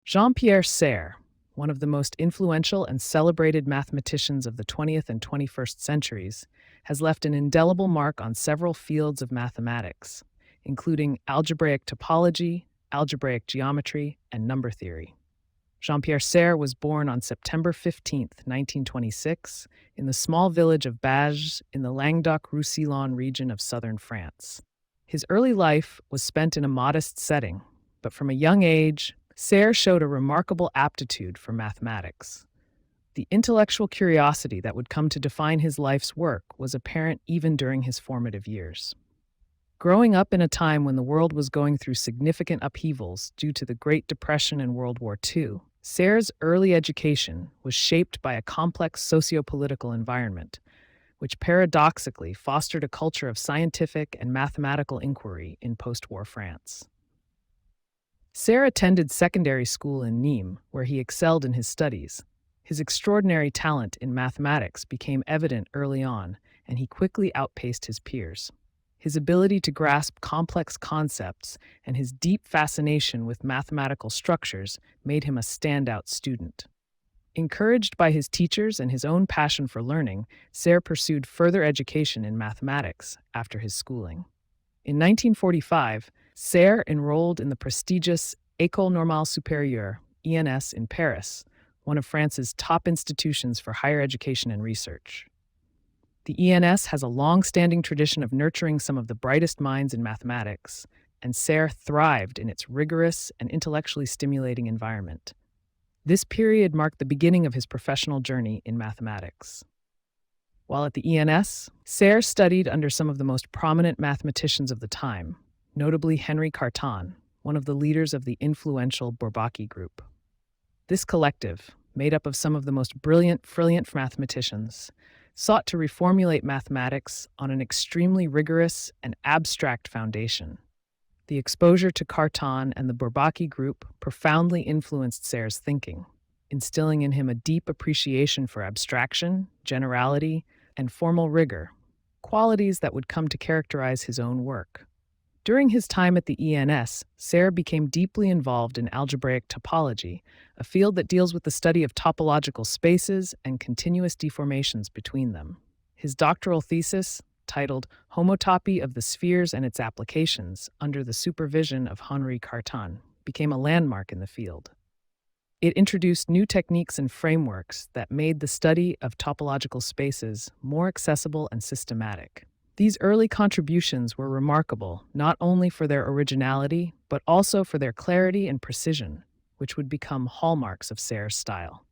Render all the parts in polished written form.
Jean-Pierre Serre, one of the most influential and celebrated mathematicians of the 20th and 21st centuries, has left an indelible mark on several fields of mathematics, including algebraic topology, algebraic geometry, and number theory. Jean-Pierre Serre was born on September 15, 1926, in the small village of Bages in the Languedoc-Roussillon region of southern France. His early life was spent in a modest setting, but from a young age, Serre showed a remarkable aptitude for mathematics. The intellectual curiosity that would come to define his life's work was apparent even during his formative years. Growing up in a time when the world was going through significant upheavals due to the Great Depression and World War II, Serre's early education was shaped by a complex socio-political environment, which paradoxically fostered a culture of scientific and mathematical inquiry in post-war France. Serre attended secondary school in Nîmes, where he excelled in his studies. His extraordinary talent in mathematics became evident early on, and he quickly outpaced his peers. His ability to grasp complex concepts and his deep fascination with mathematical structures made him a standout student. Encouraged by his teachers and his own passion for learning, Serre pursued further education in mathematics after his schooling. In 1945, Serre enrolled in the prestigious École Normale Supérieure, ENS, in Paris, one of France's top institutions for higher education and research. The ENS has a long-standing tradition of nurturing some of the brightest minds in mathematics, and Serre thrived in its rigorous and intellectually stimulating environment. This period marked the beginning of his professional journey in mathematics. While at the ENS, Serre studied under some of the most prominent mathematicians of the time, notably Henri Cartan, one of the leaders of the influential Bourbaki group. This collective, made up of some of the most brilliant mathematicians, sought to reformulate mathematics on an extremely rigorous and abstract foundation. The exposure to Cartan and the Bourbaki group profoundly influenced Serre's thinking, instilling in him a deep appreciation for abstraction, generality, and formal rigor, qualities that would come to characterize his own work. During his time at the ENS, Serre became deeply involved in algebraic topology, a field that deals with the study of topological spaces and continuous deformations between them. His doctoral thesis, titled Homotopy of the Spheres and Its Applications, under the supervision of Henri Cartan, became a landmark in the field. It introduced new techniques and frameworks that made the study of topological spaces more accessible and systematic. These early contributions were remarkable not only for their originality, but also for their clarity and precision, which would become hallmarks of Serre's style.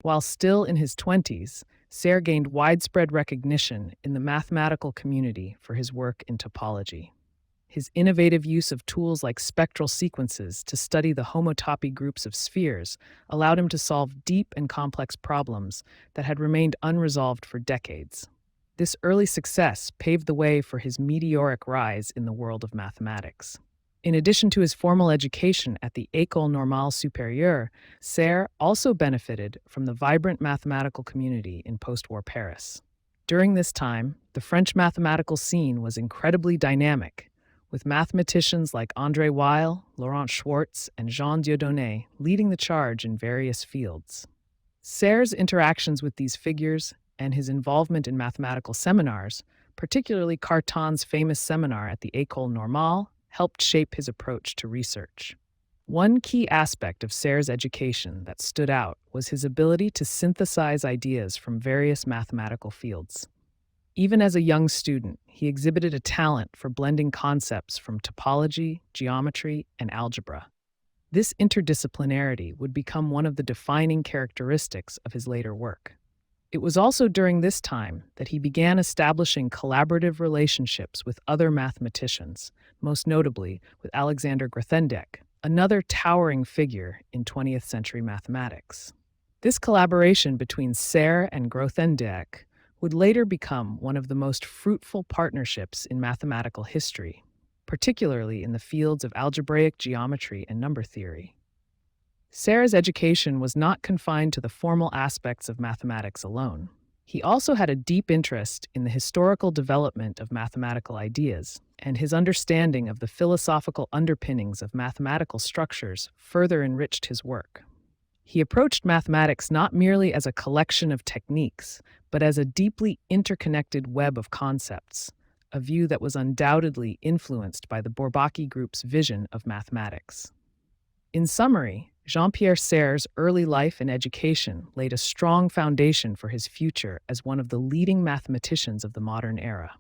While still in his 20s, Serre gained widespread recognition in the mathematical community for his work in topology. His innovative use of tools like spectral sequences to study the homotopy groups of spheres allowed him to solve deep and complex problems that had remained unresolved for decades. This early success paved the way for his meteoric rise in the world of mathematics. In addition to his formal education at the École Normale Supérieure, Serre also benefited from the vibrant mathematical community in post-war Paris. During this time, the French mathematical scene was incredibly dynamic, with mathematicians like André Weil, Laurent Schwartz, and Jean Dieudonné leading the charge in various fields. Serre's interactions with these figures and his involvement in mathematical seminars, particularly Cartan's famous seminar at the École Normale, helped shape his approach to research. One key aspect of Serre's education that stood out was his ability to synthesize ideas from various mathematical fields. Even as a young student, he exhibited a talent for blending concepts from topology, geometry, and algebra. This interdisciplinarity would become one of the defining characteristics of his later work. It was also during this time that he began establishing collaborative relationships with other mathematicians, most notably with Alexander Grothendieck, another towering figure in 20th century mathematics. This collaboration between Serre and Grothendieck would later become one of the most fruitful partnerships in mathematical history, particularly in the fields of algebraic geometry and number theory. Serre's education was not confined to the formal aspects of mathematics alone. He also had a deep interest in the historical development of mathematical ideas and his understanding of the philosophical underpinnings of mathematical structures further enriched his work. He approached mathematics not merely as a collection of techniques, but as a deeply interconnected web of concepts, a view that was undoubtedly influenced by the Bourbaki group's vision of mathematics. In summary, Jean-Pierre Serre's early life and education laid a strong foundation for his future as one of the leading mathematicians of the modern era.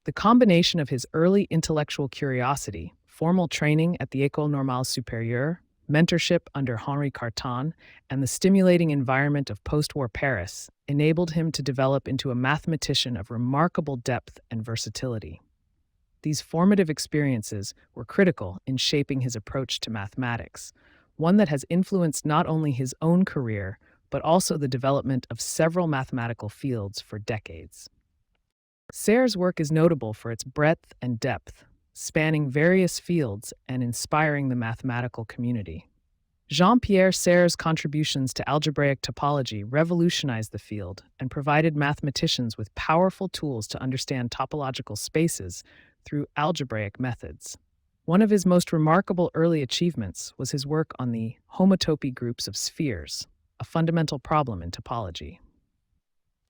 The combination of his early intellectual curiosity, formal training at the École Normale Supérieure, mentorship under Henri Cartan, and the stimulating environment of post-war Paris enabled him to develop into a mathematician of remarkable depth and versatility. These formative experiences were critical in shaping his approach to mathematics, one that has influenced not only his own career, but also the development of several mathematical fields for decades. Serre's work is notable for its breadth and depth, spanning various fields and inspiring the mathematical community. Jean-Pierre Serre's contributions to algebraic topology revolutionized the field and provided mathematicians with powerful tools to understand topological spaces through algebraic methods. One of his most remarkable early achievements was his work on the homotopy groups of spheres, a fundamental problem in topology.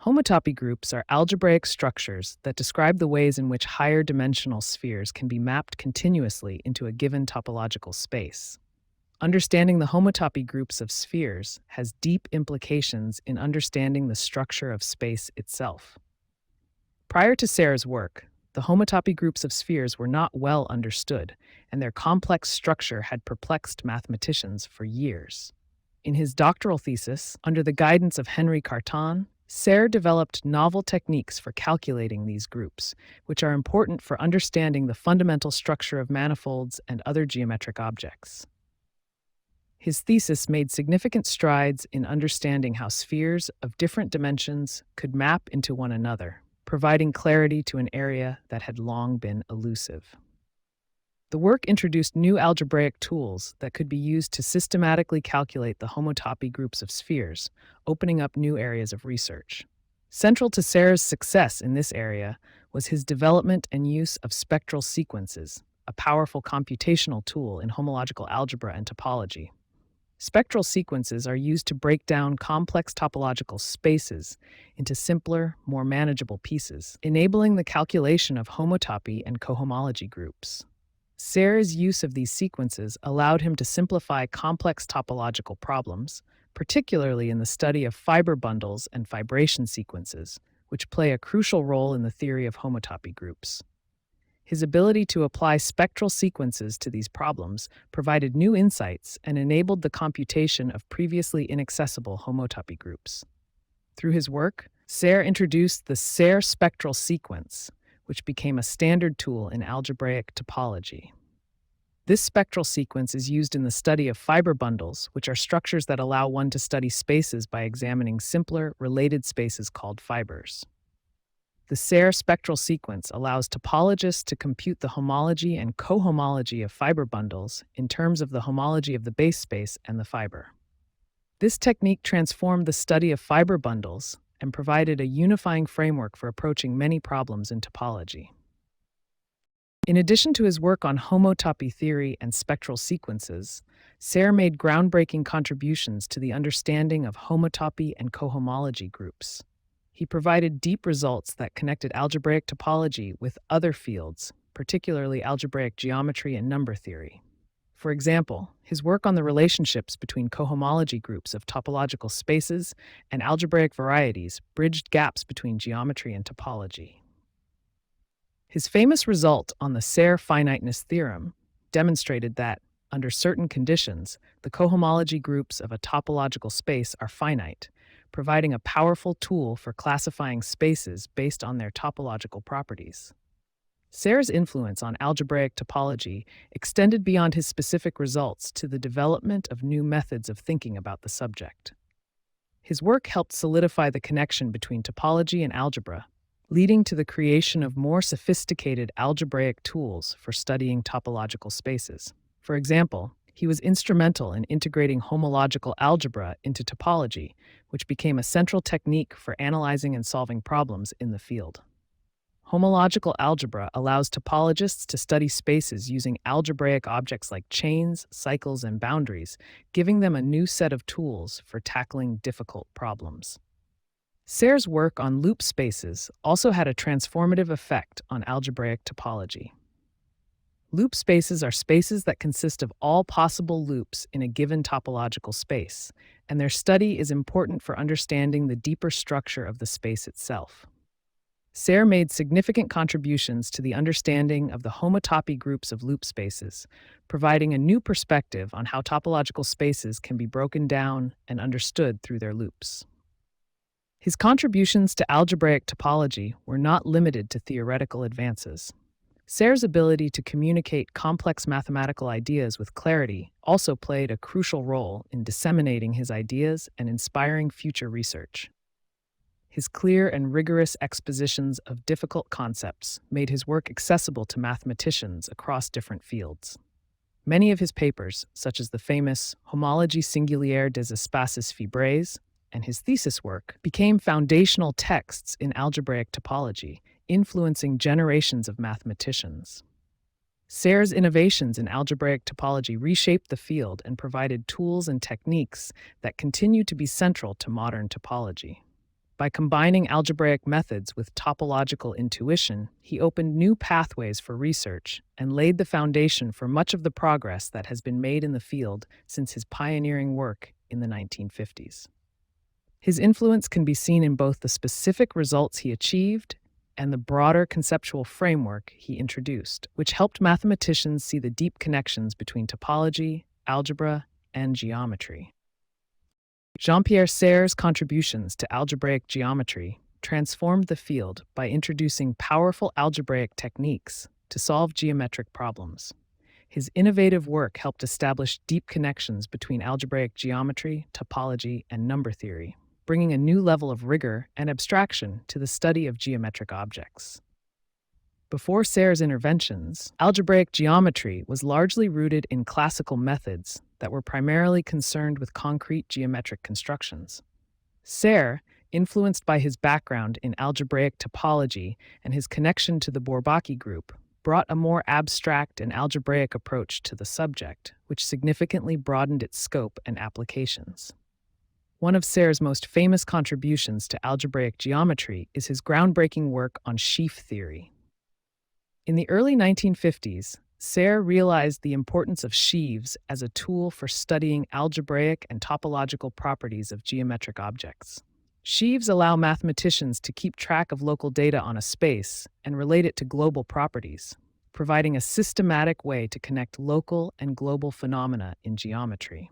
Homotopy groups are algebraic structures that describe the ways in which higher dimensional spheres can be mapped continuously into a given topological space. Understanding the homotopy groups of spheres has deep implications in understanding the structure of space itself. Prior to Serre's work, the homotopy groups of spheres were not well understood, and their complex structure had perplexed mathematicians for years. In his doctoral thesis, under the guidance of Henri Cartan, Serre developed novel techniques for calculating these groups, which are important for understanding the fundamental structure of manifolds and other geometric objects. His thesis made significant strides in understanding how spheres of different dimensions could map into one another, providing clarity to an area that had long been elusive. The work introduced new algebraic tools that could be used to systematically calculate the homotopy groups of spheres, opening up new areas of research. Central to Serre's success in this area was his development and use of spectral sequences, a powerful computational tool in homological algebra and topology. Spectral sequences are used to break down complex topological spaces into simpler, more manageable pieces, enabling the calculation of homotopy and cohomology groups. Serre's use of these sequences allowed him to simplify complex topological problems, particularly in the study of fiber bundles and fibration sequences, which play a crucial role in the theory of homotopy groups. His ability to apply spectral sequences to these problems provided new insights and enabled the computation of previously inaccessible homotopy groups. Through his work, Serre introduced the Serre spectral sequence, which became a standard tool in algebraic topology. This spectral sequence is used in the study of fiber bundles, which are structures that allow one to study spaces by examining simpler, related spaces called fibers. The Serre spectral sequence allows topologists to compute the homology and cohomology of fiber bundles in terms of the homology of the base space and the fiber. This technique transformed the study of fiber bundles and provided a unifying framework for approaching many problems in topology. In addition to his work on homotopy theory and spectral sequences, Serre made groundbreaking contributions to the understanding of homotopy and cohomology groups. He provided deep results that connected algebraic topology with other fields, particularly algebraic geometry and number theory. For example, his work on the relationships between cohomology groups of topological spaces and algebraic varieties bridged gaps between geometry and topology. His famous result on the Serre finiteness theorem demonstrated that, under certain conditions, the cohomology groups of a topological space are finite, providing a powerful tool for classifying spaces based on their topological properties. Serre's influence on algebraic topology extended beyond his specific results to the development of new methods of thinking about the subject. His work helped solidify the connection between topology and algebra, leading to the creation of more sophisticated algebraic tools for studying topological spaces. For example, he was instrumental in integrating homological algebra into topology, which became a central technique for analyzing and solving problems in the field. Homological algebra allows topologists to study spaces using algebraic objects like chains, cycles, and boundaries, giving them a new set of tools for tackling difficult problems. Serre's work on loop spaces also had a transformative effect on algebraic topology. Loop spaces are spaces that consist of all possible loops in a given topological space, and their study is important for understanding the deeper structure of the space itself. Serre made significant contributions to the understanding of the homotopy groups of loop spaces, providing a new perspective on how topological spaces can be broken down and understood through their loops. His contributions to algebraic topology were not limited to theoretical advances. Serre's ability to communicate complex mathematical ideas with clarity also played a crucial role in disseminating his ideas and inspiring future research. His clear and rigorous expositions of difficult concepts made his work accessible to mathematicians across different fields. Many of his papers, such as the famous Homologie singulière des espaces fibrés and his thesis work, became foundational texts in algebraic topology, influencing generations of mathematicians. Serre's innovations in algebraic topology reshaped the field and provided tools and techniques that continue to be central to modern topology. By combining algebraic methods with topological intuition, he opened new pathways for research and laid the foundation for much of the progress that has been made in the field since his pioneering work in the 1950s. His influence can be seen in both the specific results he achieved and the broader conceptual framework he introduced, which helped mathematicians see the deep connections between topology, algebra, and geometry. Jean-Pierre Serre's contributions to algebraic geometry transformed the field by introducing powerful algebraic techniques to solve geometric problems. His innovative work helped establish deep connections between algebraic geometry, topology, and number theory, bringing a new level of rigor and abstraction to the study of geometric objects. Before Serre's interventions, algebraic geometry was largely rooted in classical methods that were primarily concerned with concrete geometric constructions. Serre, influenced by his background in algebraic topology and his connection to the Bourbaki group, brought a more abstract and algebraic approach to the subject, which significantly broadened its scope and applications. One of Serre's most famous contributions to algebraic geometry is his groundbreaking work on sheaf theory. In the early 1950s, Serre realized the importance of sheaves as a tool for studying algebraic and topological properties of geometric objects. Sheaves allow mathematicians to keep track of local data on a space and relate it to global properties, providing a systematic way to connect local and global phenomena in geometry.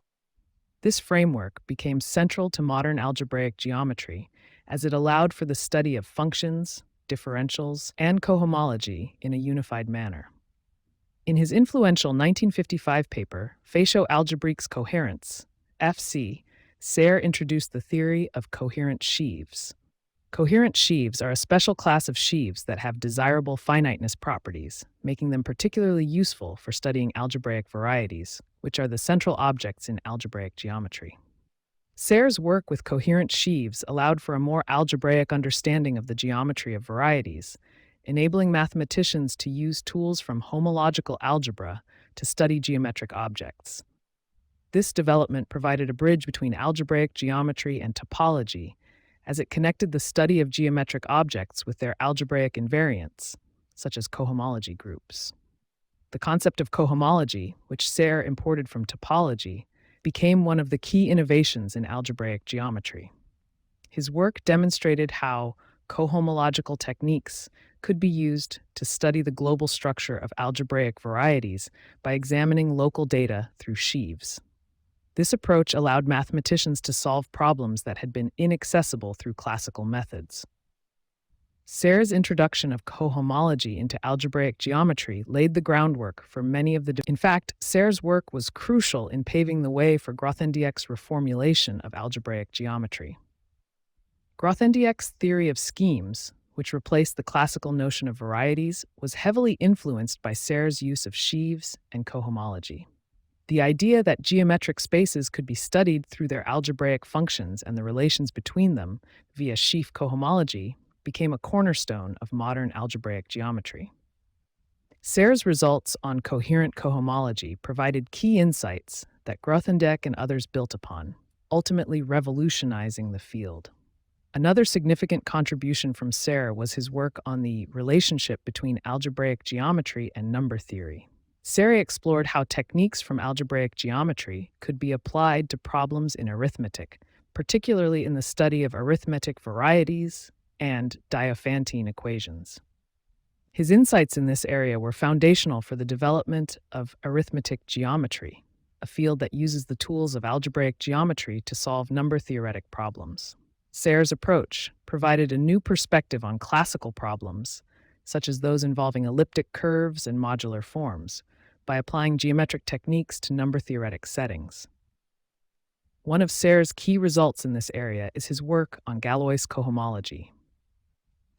This framework became central to modern algebraic geometry as it allowed for the study of functions, differentials, and cohomology in a unified manner. In his influential 1955 paper, Faciaux algebraiques cohérents, FC, Serre introduced the theory of coherent sheaves. Coherent sheaves are a special class of sheaves that have desirable finiteness properties, making them particularly useful for studying algebraic varieties, which are the central objects in algebraic geometry. Serre's work with coherent sheaves allowed for a more algebraic understanding of the geometry of varieties, enabling mathematicians to use tools from homological algebra to study geometric objects. This development provided a bridge between algebraic geometry and topology, as it connected the study of geometric objects with their algebraic invariants, such as cohomology groups. The concept of cohomology, which Serre imported from topology, became one of the key innovations in algebraic geometry. His work demonstrated how cohomological techniques could be used to study the global structure of algebraic varieties by examining local data through sheaves. This approach allowed mathematicians to solve problems that had been inaccessible through classical methods. Serre's introduction of cohomology into algebraic geometry laid the groundwork for many of the... In fact, Serre's work was crucial in paving the way for Grothendieck's reformulation of algebraic geometry. Grothendieck's theory of schemes, which replaced the classical notion of varieties, was heavily influenced by Serre's use of sheaves and cohomology. The idea that geometric spaces could be studied through their algebraic functions and the relations between them via sheaf cohomology became a cornerstone of modern algebraic geometry. Serre's results on coherent cohomology provided key insights that Grothendieck and others built upon, ultimately revolutionizing the field. Another significant contribution from Serre was his work on the relationship between algebraic geometry and number theory. Serre explored how techniques from algebraic geometry could be applied to problems in arithmetic, particularly in the study of arithmetic varieties and Diophantine equations. His insights in this area were foundational for the development of arithmetic geometry, a field that uses the tools of algebraic geometry to solve number-theoretic problems. Serre's approach provided a new perspective on classical problems, such as those involving elliptic curves and modular forms, by applying geometric techniques to number-theoretic settings. One of Serre's key results in this area is his work on Galois cohomology.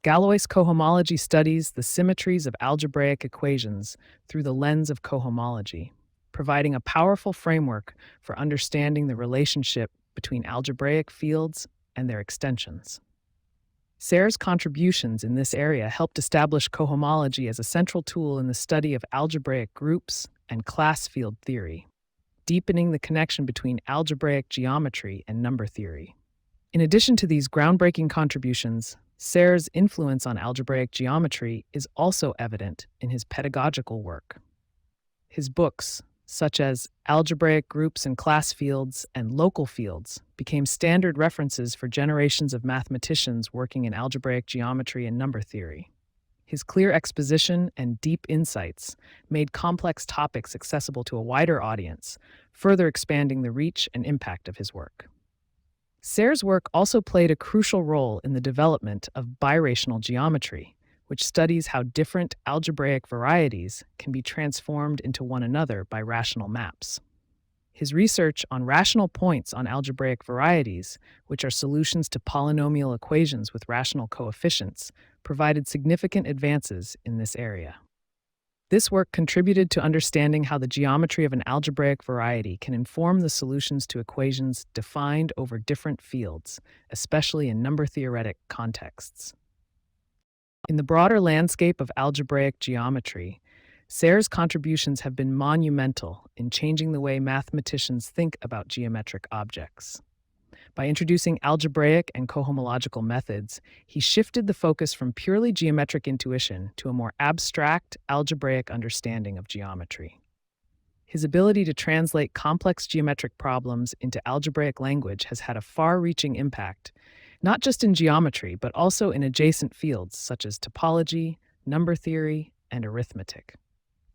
Galois cohomology studies the symmetries of algebraic equations through the lens of cohomology, providing a powerful framework for understanding the relationship between algebraic fields and their extensions. Serre's contributions in this area helped establish cohomology as a central tool in the study of algebraic groups and class field theory, deepening the connection between algebraic geometry and number theory. In addition to these groundbreaking contributions, Serre's influence on algebraic geometry is also evident in his pedagogical work. His books, such as Algebraic Groups and Class Fields and Local Fields, became standard references for generations of mathematicians working in algebraic geometry and number theory. His clear exposition and deep insights made complex topics accessible to a wider audience, further expanding the reach and impact of his work. Serre's work also played a crucial role in the development of birational geometry, which studies how different algebraic varieties can be transformed into one another by rational maps. His research on rational points on algebraic varieties, which are solutions to polynomial equations with rational coefficients, provided significant advances in this area. This work contributed to understanding how the geometry of an algebraic variety can inform the solutions to equations defined over different fields, especially in number-theoretic contexts. In the broader landscape of algebraic geometry, Serre's contributions have been monumental in changing the way mathematicians think about geometric objects. By introducing algebraic and cohomological methods, he shifted the focus from purely geometric intuition to a more abstract, algebraic understanding of geometry. His ability to translate complex geometric problems into algebraic language has had a far-reaching impact, not just in geometry, but also in adjacent fields such as topology, number theory, and arithmetic.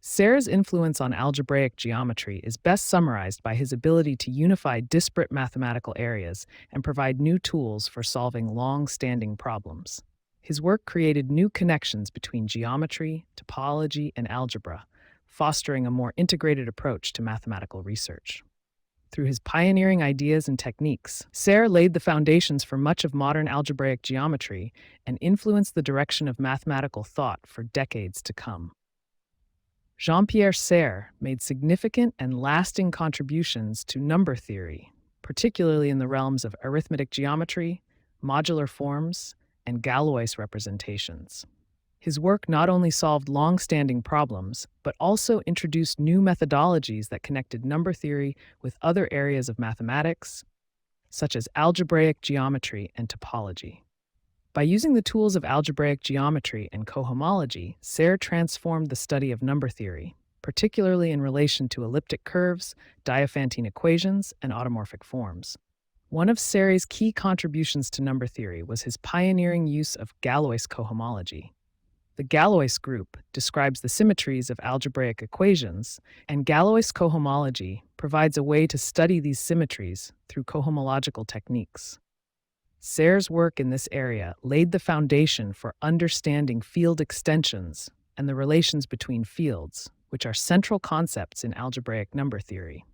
Serre's influence on algebraic geometry is best summarized by his ability to unify disparate mathematical areas and provide new tools for solving long-standing problems. His work created new connections between geometry, topology, and algebra, fostering a more integrated approach to mathematical research. Through his pioneering ideas and techniques, Serre laid the foundations for much of modern algebraic geometry and influenced the direction of mathematical thought for decades to come. Jean-Pierre Serre made significant and lasting contributions to number theory, particularly in the realms of arithmetic geometry, modular forms, and Galois representations. His work not only solved long-standing problems, but also introduced new methodologies that connected number theory with other areas of mathematics, such as algebraic geometry and topology. By using the tools of algebraic geometry and cohomology, Serre transformed the study of number theory, particularly in relation to elliptic curves, Diophantine equations, and automorphic forms. One of Serre's key contributions to number theory was his pioneering use of Galois cohomology. The Galois group describes the symmetries of algebraic equations, and Galois cohomology provides a way to study these symmetries through cohomological techniques. Serre's work in this area laid the foundation for understanding field extensions and the relations between fields, which are central concepts in algebraic number theory.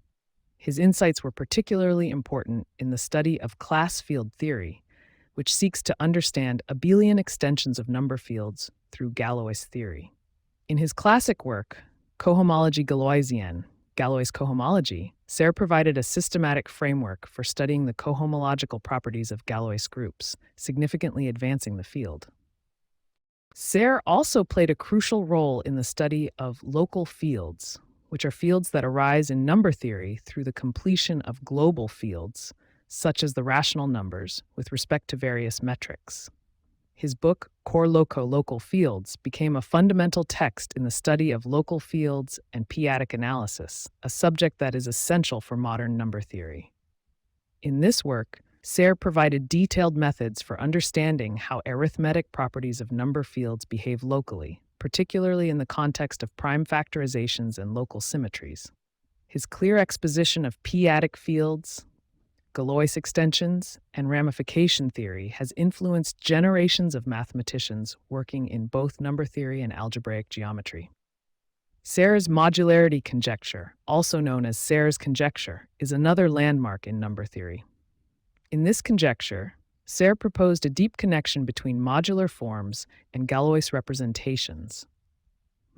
His insights were particularly important in the study of class field theory, which seeks to understand abelian extensions of number fields through Galois theory. In his classic work, Cohomologie Galoisienne, Galois cohomology, Serre provided a systematic framework for studying the cohomological properties of Galois groups, significantly advancing the field. Serre also played a crucial role in the study of local fields, which are fields that arise in number theory through the completion of global fields, such as the rational numbers, with respect to various metrics. His book, Core Loco Local Fields, became a fundamental text in the study of local fields and p-adic analysis, a subject that is essential for modern number theory. In this work, Serre provided detailed methods for understanding how arithmetic properties of number fields behave locally, particularly in the context of prime factorizations and local symmetries. His clear exposition of p-adic fields, Galois extensions, and ramification theory has influenced generations of mathematicians working in both number theory and algebraic geometry. Serre's modularity conjecture, also known as Serre's conjecture, is another landmark in number theory. In this conjecture, Serre proposed a deep connection between modular forms and Galois representations.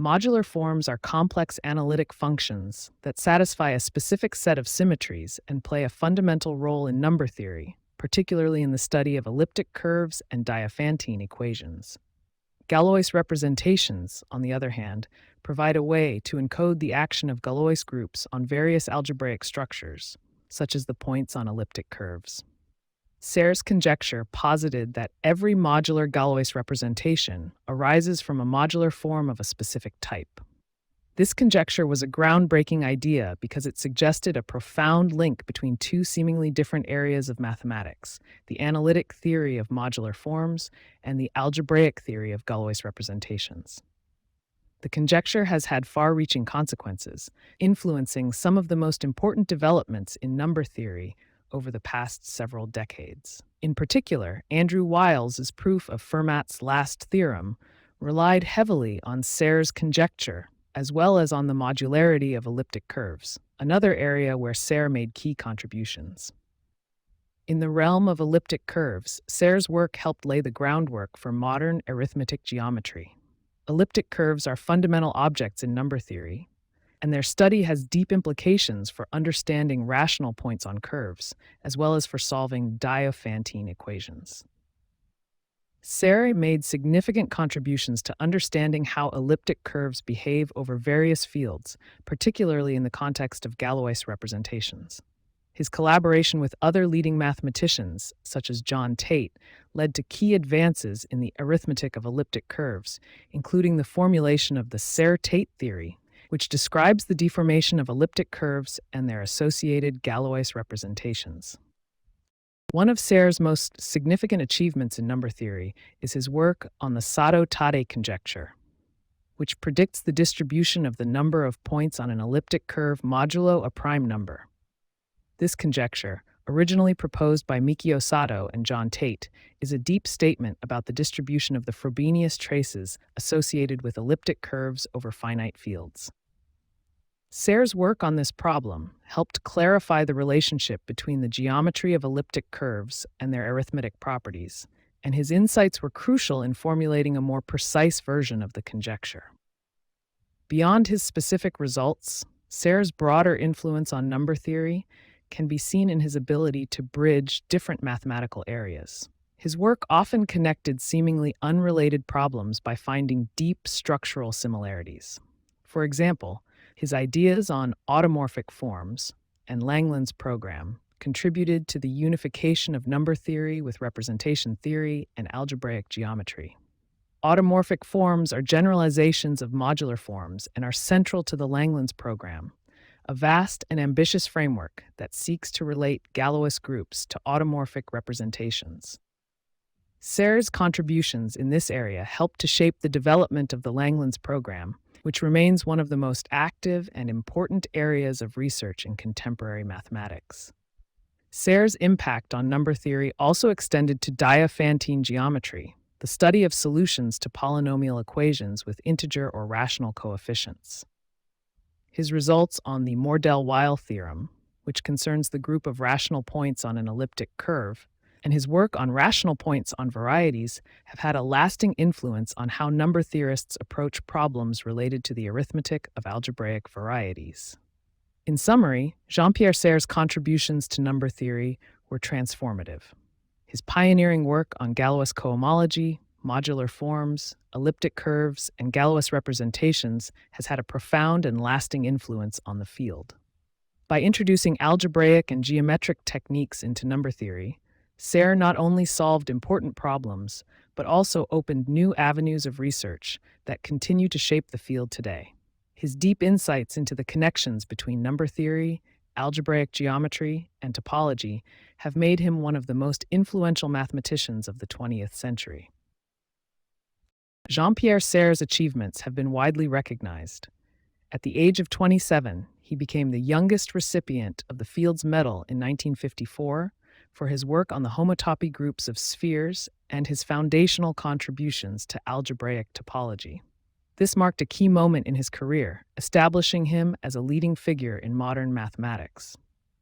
Modular forms are complex analytic functions that satisfy a specific set of symmetries and play a fundamental role in number theory, particularly in the study of elliptic curves and Diophantine equations. Galois representations, on the other hand, provide a way to encode the action of Galois groups on various algebraic structures, such as the points on elliptic curves. Serre's conjecture posited that every modular Galois representation arises from a modular form of a specific type. This conjecture was a groundbreaking idea because it suggested a profound link between two seemingly different areas of mathematics, the analytic theory of modular forms and the algebraic theory of Galois representations. The conjecture has had far-reaching consequences, influencing some of the most important developments in number theory over the past several decades. In particular, Andrew Wiles's proof of Fermat's last theorem relied heavily on Serre's conjecture, as well as on the modularity of elliptic curves, another area where Serre made key contributions. In the realm of elliptic curves, Serre's work helped lay the groundwork for modern arithmetic geometry. Elliptic curves are fundamental objects in number theory, and their study has deep implications for understanding rational points on curves, as well as for solving Diophantine equations. Serre made significant contributions to understanding how elliptic curves behave over various fields, particularly in the context of Galois representations. His collaboration with other leading mathematicians, such as John Tate, led to key advances in the arithmetic of elliptic curves, including the formulation of the Serre-Tate theory, which describes the deformation of elliptic curves and their associated Galois representations. One of Serre's most significant achievements in number theory is his work on the Sato-Tate conjecture, which predicts the distribution of the number of points on an elliptic curve modulo a prime number. This conjecture, originally proposed by Mikio Sato and John Tate, is a deep statement about the distribution of the Frobenius traces associated with elliptic curves over finite fields. Serre's work on this problem helped clarify the relationship between the geometry of elliptic curves and their arithmetic properties, and his insights were crucial in formulating a more precise version of the conjecture. Beyond his specific results, Serre's broader influence on number theory can be seen in his ability to bridge different mathematical areas. His work often connected seemingly unrelated problems by finding deep structural similarities. For example, his ideas on automorphic forms and Langland's program contributed to the unification of number theory with representation theory and algebraic geometry. Automorphic forms are generalizations of modular forms and are central to the Langland's program, a vast and ambitious framework that seeks to relate Galois groups to automorphic representations. Serre's contributions in this area helped to shape the development of the Langland's program, which remains one of the most active and important areas of research in contemporary mathematics. Serre's impact on number theory also extended to Diophantine geometry, the study of solutions to polynomial equations with integer or rational coefficients. His results on the Mordell-Weil theorem, which concerns the group of rational points on an elliptic curve, and his work on rational points on varieties have had a lasting influence on how number theorists approach problems related to the arithmetic of algebraic varieties. In summary, Jean-Pierre Serre's contributions to number theory were transformative. His pioneering work on Galois cohomology, modular forms, elliptic curves, and Galois representations has had a profound and lasting influence on the field. By introducing algebraic and geometric techniques into number theory, Serre not only solved important problems, but also opened new avenues of research that continue to shape the field today. His deep insights into the connections between number theory, algebraic geometry, and topology have made him one of the most influential mathematicians of the 20th century. Jean-Pierre Serre's achievements have been widely recognized. At the age of 27, he became the youngest recipient of the Fields Medal in 1954 for his work on the homotopy groups of spheres and his foundational contributions to algebraic topology. This marked a key moment in his career, establishing him as a leading figure in modern mathematics.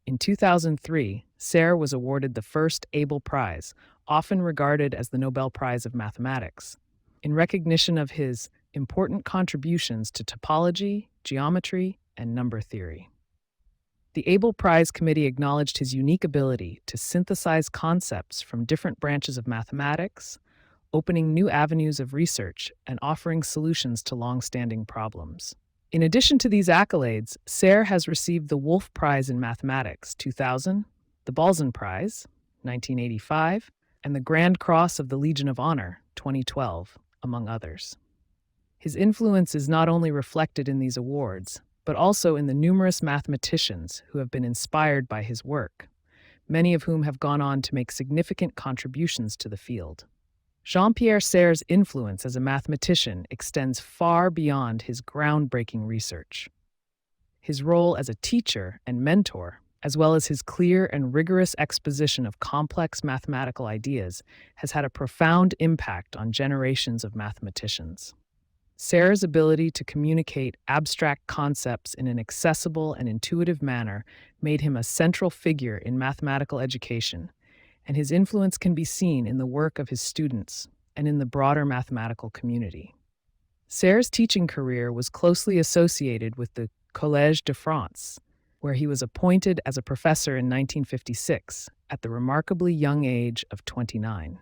In 2003, Serre was awarded the first Abel Prize, often regarded as the Nobel Prize of Mathematics, in recognition of his important contributions to topology, geometry, and number theory. The Abel Prize Committee acknowledged his unique ability to synthesize concepts from different branches of mathematics, opening new avenues of research and offering solutions to long-standing problems. In addition to these accolades, Serre has received the Wolf Prize in Mathematics 2000, the Balzan Prize 1985, and the Grand Cross of the Legion of Honor 2012, among others. His influence is not only reflected in these awards, but also in the numerous mathematicians who have been inspired by his work, many of whom have gone on to make significant contributions to the field. Jean-Pierre Serre's influence as a mathematician extends far beyond his groundbreaking research. His role as a teacher and mentor, as well as his clear and rigorous exposition of complex mathematical ideas, has had a profound impact on generations of mathematicians. Serre's ability to communicate abstract concepts in an accessible and intuitive manner made him a central figure in mathematical education, and his influence can be seen in the work of his students and in the broader mathematical community. Serre's teaching career was closely associated with the Collège de France, where he was appointed as a professor in 1956 at the remarkably young age of 29.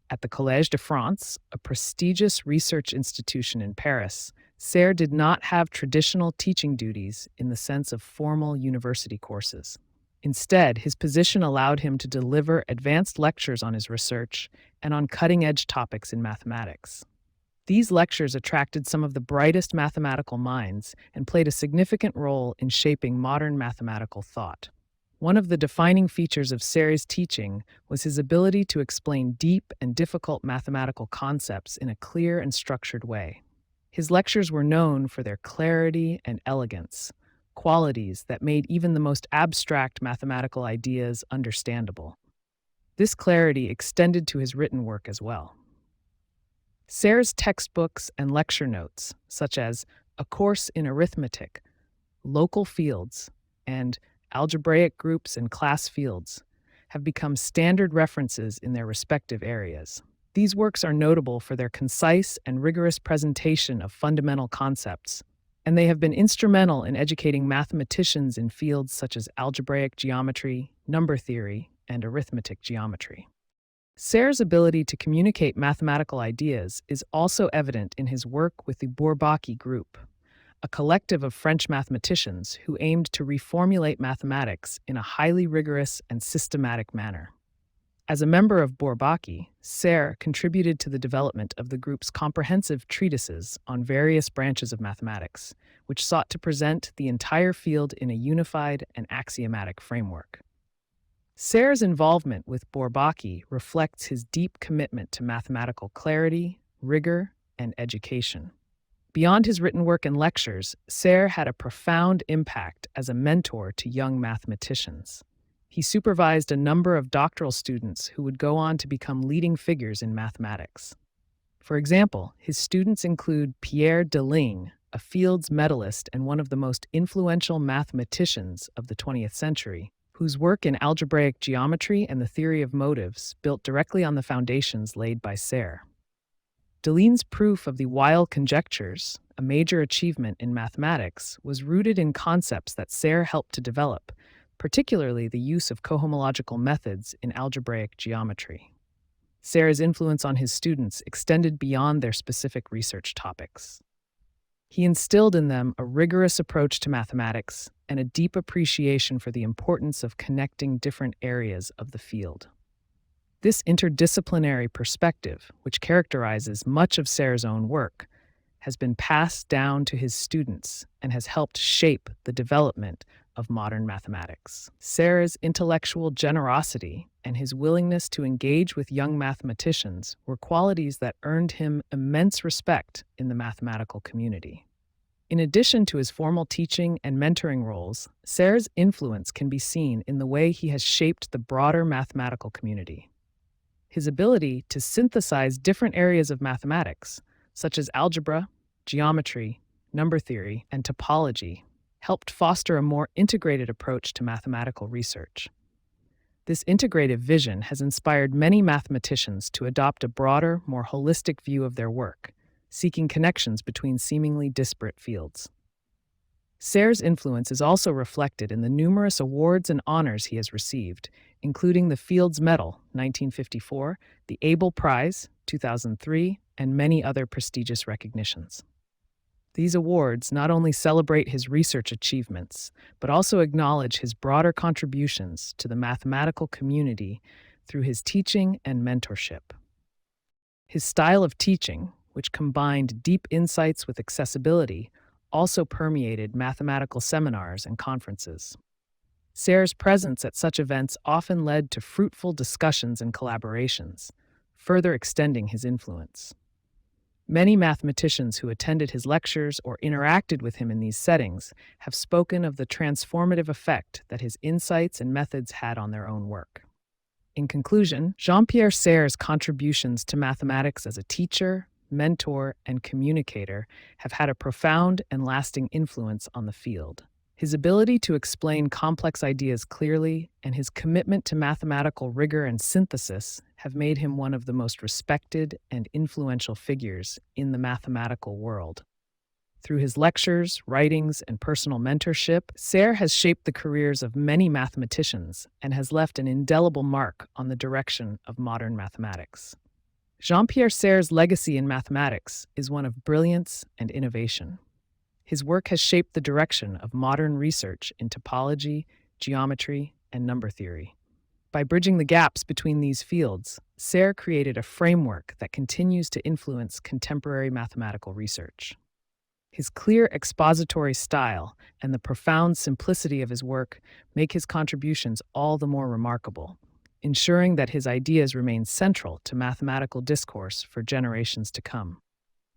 At the Collège de France, a prestigious research institution in Paris, Serre did not have traditional teaching duties in the sense of formal university courses. Instead, his position allowed him to deliver advanced lectures on his research and on cutting-edge topics in mathematics. These lectures attracted some of the brightest mathematical minds and played a significant role in shaping modern mathematical thought. One of the defining features of Serre's teaching was his ability to explain deep and difficult mathematical concepts in a clear and structured way. His lectures were known for their clarity and elegance, qualities that made even the most abstract mathematical ideas understandable. This clarity extended to his written work as well. Serre's textbooks and lecture notes, such as A Course in Arithmetic, Local Fields, and Algebraic Groups and Class Fields, have become standard references in their respective areas. These works are notable for their concise and rigorous presentation of fundamental concepts, and they have been instrumental in educating mathematicians in fields such as algebraic geometry, number theory, and arithmetic geometry. Serre's ability to communicate mathematical ideas is also evident in his work with the Bourbaki group, a collective of French mathematicians who aimed to reformulate mathematics in a highly rigorous and systematic manner. As a member of Bourbaki, Serre contributed to the development of the group's comprehensive treatises on various branches of mathematics, which sought to present the entire field in a unified and axiomatic framework. Serre's involvement with Bourbaki reflects his deep commitment to mathematical clarity, rigor, and education. Beyond his written work and lectures, Serre had a profound impact as a mentor to young mathematicians. He supervised a number of doctoral students who would go on to become leading figures in mathematics. For example, his students include Pierre Deligne, a Fields medalist and one of the most influential mathematicians of the 20th century, whose work in algebraic geometry and the theory of motives built directly on the foundations laid by Serre. Deligne's proof of the Weyl conjectures, a major achievement in mathematics, was rooted in concepts that Serre helped to develop, particularly the use of cohomological methods in algebraic geometry. Serre's influence on his students extended beyond their specific research topics. He instilled in them a rigorous approach to mathematics and a deep appreciation for the importance of connecting different areas of the field. This interdisciplinary perspective, which characterizes much of Serre's own work, has been passed down to his students and has helped shape the development of modern mathematics. Serre's intellectual generosity and his willingness to engage with young mathematicians were qualities that earned him immense respect in the mathematical community. In addition to his formal teaching and mentoring roles, Serre's influence can be seen in the way he has shaped the broader mathematical community. His ability to synthesize different areas of mathematics, such as algebra, geometry, number theory, and topology, helped foster a more integrated approach to mathematical research. This integrative vision has inspired many mathematicians to adopt a broader, more holistic view of their work, seeking connections between seemingly disparate fields. Serre's influence is also reflected in the numerous awards and honors he has received, including the Fields Medal, 1954, the Abel Prize, 2003, and many other prestigious recognitions. These awards not only celebrate his research achievements, but also acknowledge his broader contributions to the mathematical community through his teaching and mentorship. His style of teaching, which combined deep insights with accessibility, also permeated mathematical seminars and conferences. Serre's presence at such events often led to fruitful discussions and collaborations, further extending his influence. Many mathematicians who attended his lectures or interacted with him in these settings have spoken of the transformative effect that his insights and methods had on their own work. In conclusion, Jean-Pierre Serre's contributions to mathematics as a teacher, mentor, and communicator have had a profound and lasting influence on the field. His ability to explain complex ideas clearly and his commitment to mathematical rigor and synthesis have made him one of the most respected and influential figures in the mathematical world. Through his lectures, writings, and personal mentorship, Serre has shaped the careers of many mathematicians and has left an indelible mark on the direction of modern mathematics. Jean-Pierre Serre's legacy in mathematics is one of brilliance and innovation. His work has shaped the direction of modern research in topology, geometry, and number theory. By bridging the gaps between these fields, Serre created a framework that continues to influence contemporary mathematical research. His clear expository style and the profound simplicity of his work make his contributions all the more remarkable, ensuring that his ideas remain central to mathematical discourse for generations to come.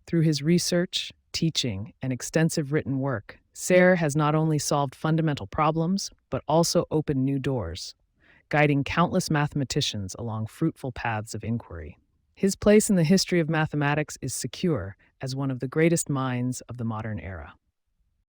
Through his research, teaching, and extensive written work, Serre has not only solved fundamental problems, but also opened new doors, guiding countless mathematicians along fruitful paths of inquiry. His place in the history of mathematics is secure as one of the greatest minds of the modern era.